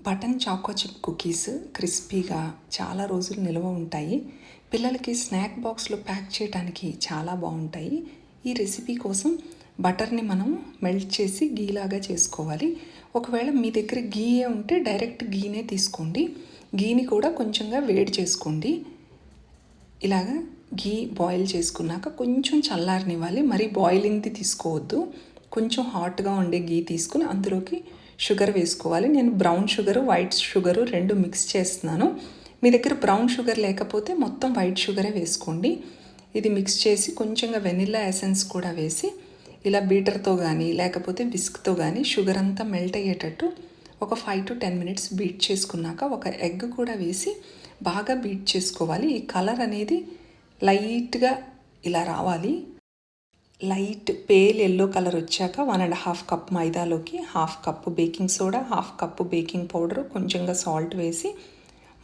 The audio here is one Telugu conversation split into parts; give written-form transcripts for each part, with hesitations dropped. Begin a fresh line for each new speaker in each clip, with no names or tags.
బటన్ చాకో చిప్ కుకీస్ క్రిస్పీగా చాలా రోజులు నిల్వ ఉంటాయి. పిల్లలకి స్నాక్ బాక్స్లో ప్యాక్ చేయడానికి చాలా బాగుంటాయి. ఈ రెసిపీ కోసం బటర్ని మనం మెల్ట్ చేసి గీలాగా చేసుకోవాలి. ఒకవేళ మీ దగ్గర గీయే ఉంటే డైరెక్ట్ గీనే తీసుకోండి. గీని కూడా కొంచెంగా వేడి చేసుకోండి. ఇలాగా గీ బాయిల్ చేసుకున్నాక కొంచెం చల్లారనివ్వాలి. మరీ బాయిలింగ్ది తీసుకోవద్దు. కొంచెం హాట్గా ఉండే గీ తీసుకుని అందులోకి షుగర్ వేసుకోవాలి. నేను బ్రౌన్ షుగరు వైట్ షుగరు రెండు మిక్స్ చేస్తున్నాను. మీ దగ్గర బ్రౌన్ షుగర్ లేకపోతే మొత్తం వైట్ షుగరే వేసుకోండి. ఇది మిక్స్ చేసి కొంచెంగా వెనిల్లా ఎసెన్స్ కూడా వేసి ఇలా బీటర్తో కానీ లేకపోతే విస్క్తో కానీ షుగర్ అంతా మెల్ట్ అయ్యేటట్టు ఒక 5 to 10 minutes బీట్ చేసుకున్నాక ఒక ఎగ్ కూడా వేసి బాగా బీట్ చేసుకోవాలి. ఈ కలర్ అనేది లైట్గా ఇలా రావాలి. లైట్ పేల్ ఎల్లో కలర్ వచ్చాక 1.5 కప్ మైదాలోకి 1/2 cup baking soda, 1/2 cup baking powder, కొంచెంగా సాల్ట్ వేసి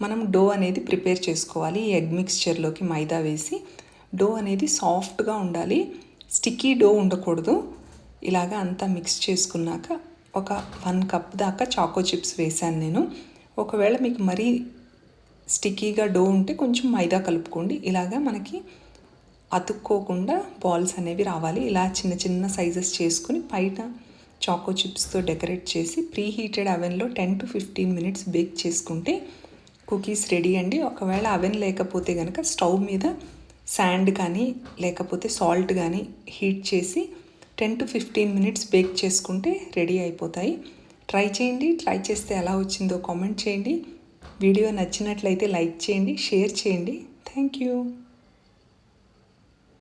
మనం డో అనేది ప్రిపేర్ చేసుకోవాలి. ఈ ఎగ్ మిక్స్చర్లోకి మైదా వేసి డో అనేది సాఫ్ట్గా ఉండాలి, స్టిక్కీ డో ఉండకూడదు. ఇలాగా అంతా మిక్స్ చేసుకున్నాక ఒక 1 కప్ దాకా చాకో చిప్స్ వేసాను నేను. ఒకవేళ మీకు మరీ స్టిక్కీగా డో ఉంటే కొంచెం మైదా కలుపుకోండి. ఇలాగా మనకి అతుక్కోకుండా బాల్స్ అనేవి రావాలి. ఇలా చిన్న చిన్న సైజెస్ చేసుకుని పైన చాకో చిప్స్తో డెకరేట్ చేసి ప్రీ హీటెడ్ అవెన్లో 10 to 15 minutes బేక్ చేసుకుంటే కుకీస్ రెడీ అండి. ఒకవేళ అవెన్ లేకపోతే కనుక స్టవ్ మీద శాండ్ కానీ లేకపోతే సాల్ట్ కానీ హీట్ చేసి 10 to 15 minutes బేక్ చేసుకుంటే రెడీ అయిపోతాయి. ట్రై చేయండి. ట్రై చేస్తే ఎలా వచ్చిందో కామెంట్ చేయండి. వీడియో నచ్చినట్లయితే లైక్ చేయండి, షేర్ చేయండి. Thank you.